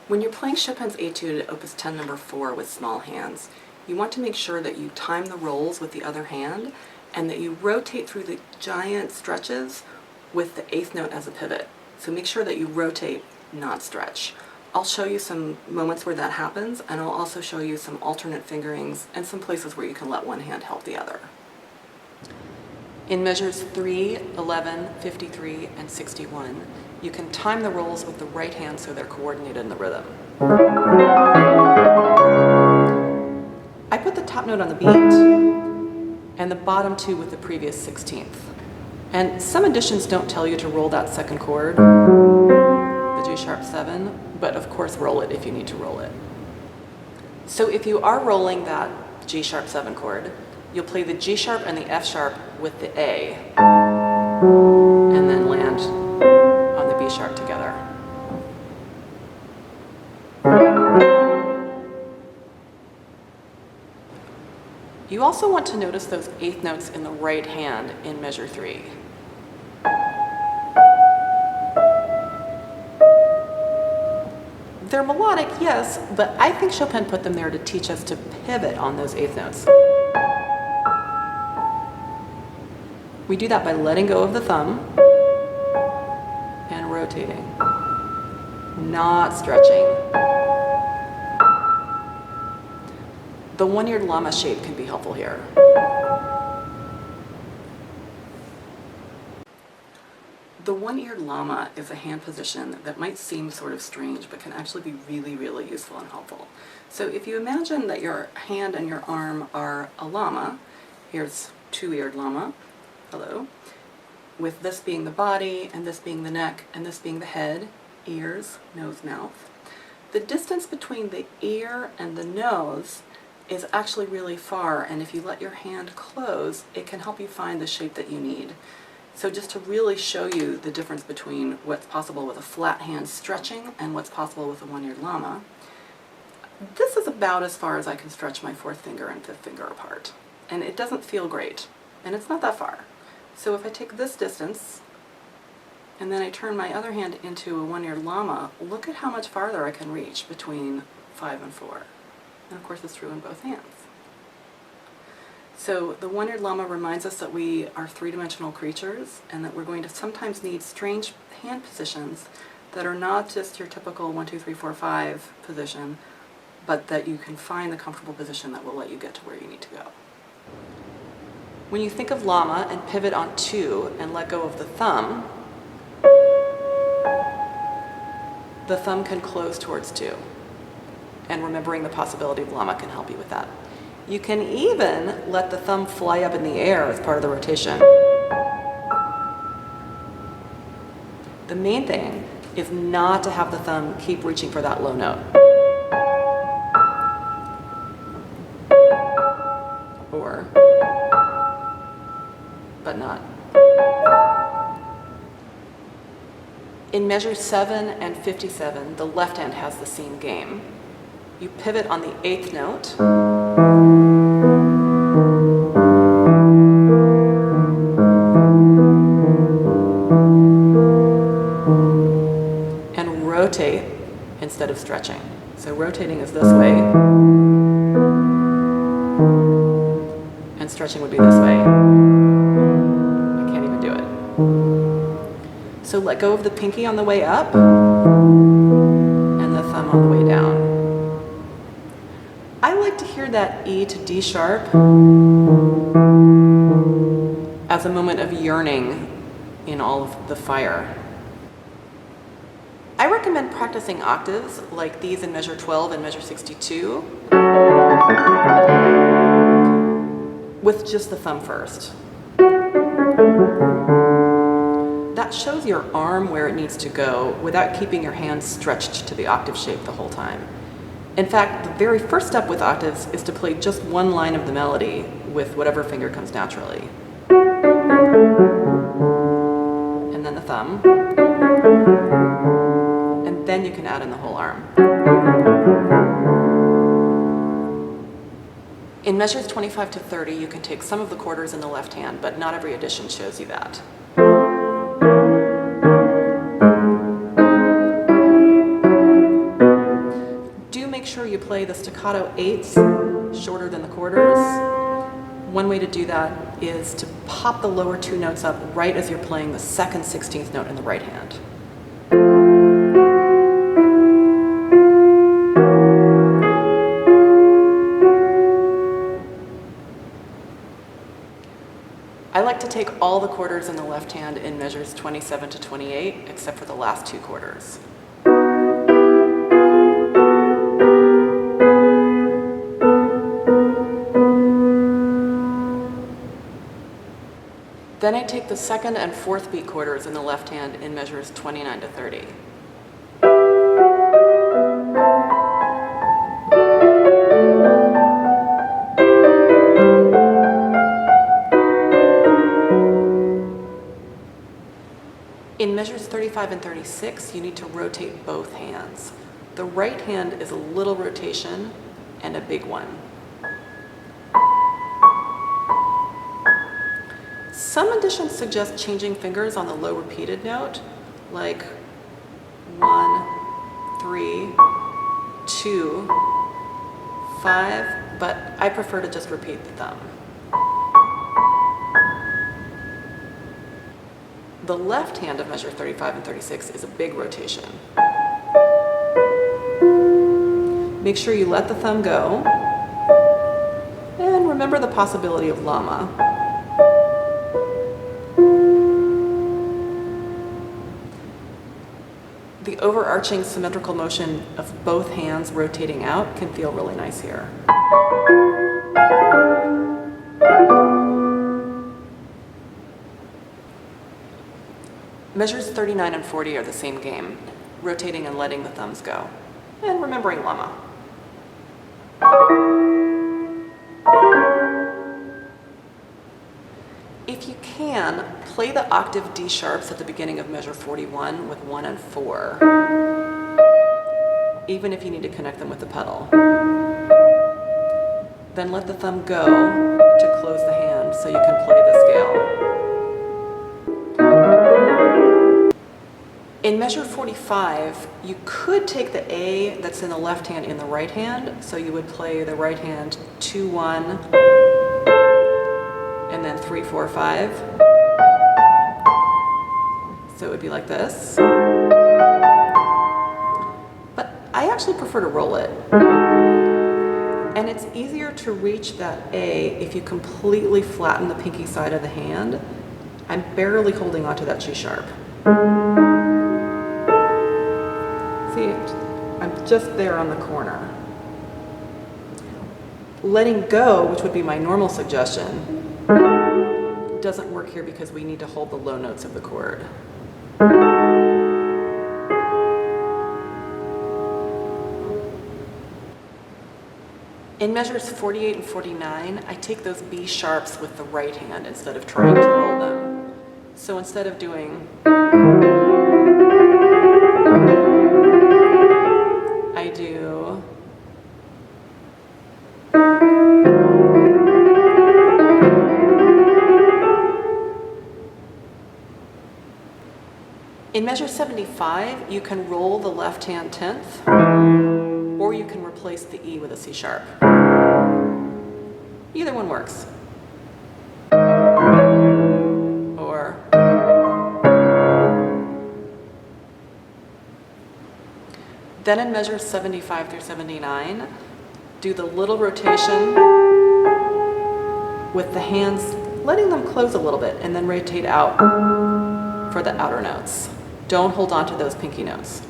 When you're playing Chopin's Etude Opus 10 number 4 with small hands, you want to make sure that you time the rolls with the other hand and that you rotate through the giant stretches with the 8th note as a pivot. So make sure that you rotate, not stretch. I'll show you some moments where that happens, and I'll also show you some alternate fingerings and some places where you can let one hand help the other. In measures 3, 11, 53, and 61, you can time the rolls with the right hand so they're coordinated in the rhythm. I put the top note on the beat and the bottom 2 with the previous 16th. And some editions don't tell you to roll that second chord, the G sharp 7, but of course roll it if you need to roll it. So if you are rolling that G sharp 7 chord, you'll play the G sharp and the F sharp with the A, and then land on the B sharp together. You also want to notice those 8th notes in the right hand in measure 3. They're melodic, yes, but I think Chopin put them there to teach us to pivot on those 8th notes. We do that by letting go of the thumb and rotating, not stretching. The one-eared llama shape can be helpful here. The one-eared llama is a hand position that might seem sort of strange, but can actually be really, really useful and helpful. So if you imagine that your hand and your arm are a llama, here's two-eared llama, hello, with this being the body, and this being the neck, and this being the head, ears, nose, mouth. The distance between the ear and the nose is actually really far, and if you let your hand close, it can help you find the shape that you need. So just to really show you the difference between what's possible with a flat hand stretching and what's possible with a one-eared llama, this is about as far as I can stretch my 4th finger and 5th finger apart. And it doesn't feel great, and it's not that far. So if I take this distance, and then I turn my other hand into a one-eared llama, look at how much farther I can reach between 5 and 4. And of course it's true in both hands. So the one-eared llama reminds us that we are 3-dimensional creatures and that we're going to sometimes need strange hand positions that are not just your typical 1, 2, 3, 4, 5 position, but that you can find the comfortable position that will let you get to where you need to go. When you think of llama and pivot on 2 and let go of the thumb can close towards 2. And remembering the possibility of llama can help you with that. You can even let the thumb fly up in the air as part of the rotation. The main thing is not to have the thumb keep reaching for that low note. Or, but not. In measure 7 and 57, the left hand has the same game. You pivot on the 8th note, and rotate instead of stretching. So rotating is this way, and stretching would be this way. I can't even do it. So let go of the pinky on the way up, and the thumb on the way down. I like to hear that E to D sharp as a moment of yearning in all of the fire. I recommend practicing octaves like these in measure 12 and measure 62 with just the thumb first. That shows your arm where it needs to go without keeping your hand stretched to the octave shape the whole time. In fact, the very first step with octaves is to play just one line of the melody with whatever finger comes naturally. And then the thumb. And then you can add in the whole arm. In measures 25 to 30, you can take some of the quarters in the left hand, but not every edition shows you that. staccato eighths shorter than the quarters, one way to do that is to pop the lower two notes up right as you're playing the second 16th note in the right hand. I like to take all the quarters in the left hand in measures 27 to 28, except for the last two quarters. Then I take the second and fourth beat quarters in the left hand in measures 29 to 30. In measures 35 and 36, you need to rotate both hands. The right hand is a little rotation and a big one. Some editions suggest changing fingers on the low repeated note, like 1, 3, 2, 5, but I prefer to just repeat the thumb. The left hand of measure 35 and 36 is a big rotation. Make sure you let the thumb go, and remember the possibility of llama. The overarching symmetrical motion of both hands rotating out can feel really nice here. Measures 39 and 40 are the same game, rotating and letting the thumbs go, and remembering llama. If you can, play the octave D sharps at the beginning of measure 41 with 1 and 4, even if you need to connect them with the pedal. Then let the thumb go to close the hand so you can play the scale. In measure 45, you could take the A that's in the left hand in the right hand, so you would play the right hand 2, 1, and then 3, 4, 5. So it would be like this. But I actually prefer to roll it. And it's easier to reach that A if you completely flatten the pinky side of the hand. I'm barely holding onto that G sharp. See, I'm just there on the corner. Letting go, which would be my normal suggestion, doesn't work here because we need to hold the low notes of the chord. In measures 48 and 49, I take those B sharps with the right hand instead of trying to roll them. So instead of doing, I do in measure 75, you can roll the left hand 10th, or you can replace the E with a C sharp. Either one works. Or then in measures 75 through 79, do the little rotation with the hands, letting them close a little bit, and then rotate out for the outer notes. Don't hold on to those pinky notes.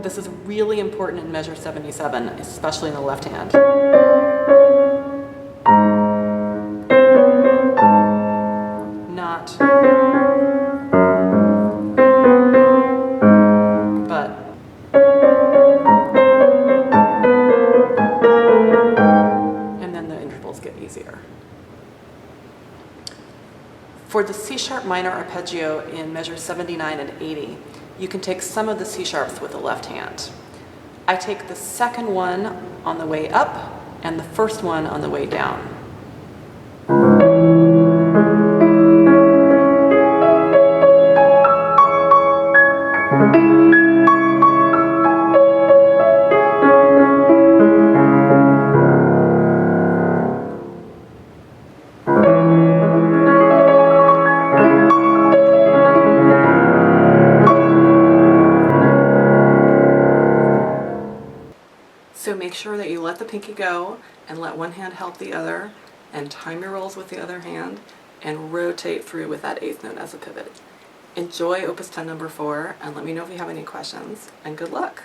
This is really important in measure 77, especially in the left hand. Not, but. And then the intervals get easier. For the C sharp minor arpeggio in measure 79 and 80, you can take some of the C sharps with the left hand. I take the second one on the way up and the first one on the way down. So make sure that you let the pinky go and let one hand help the other, and time your rolls with the other hand, and rotate through with that 8th note as a pivot. Enjoy Opus 10 number 4, and let me know if you have any questions, and good luck.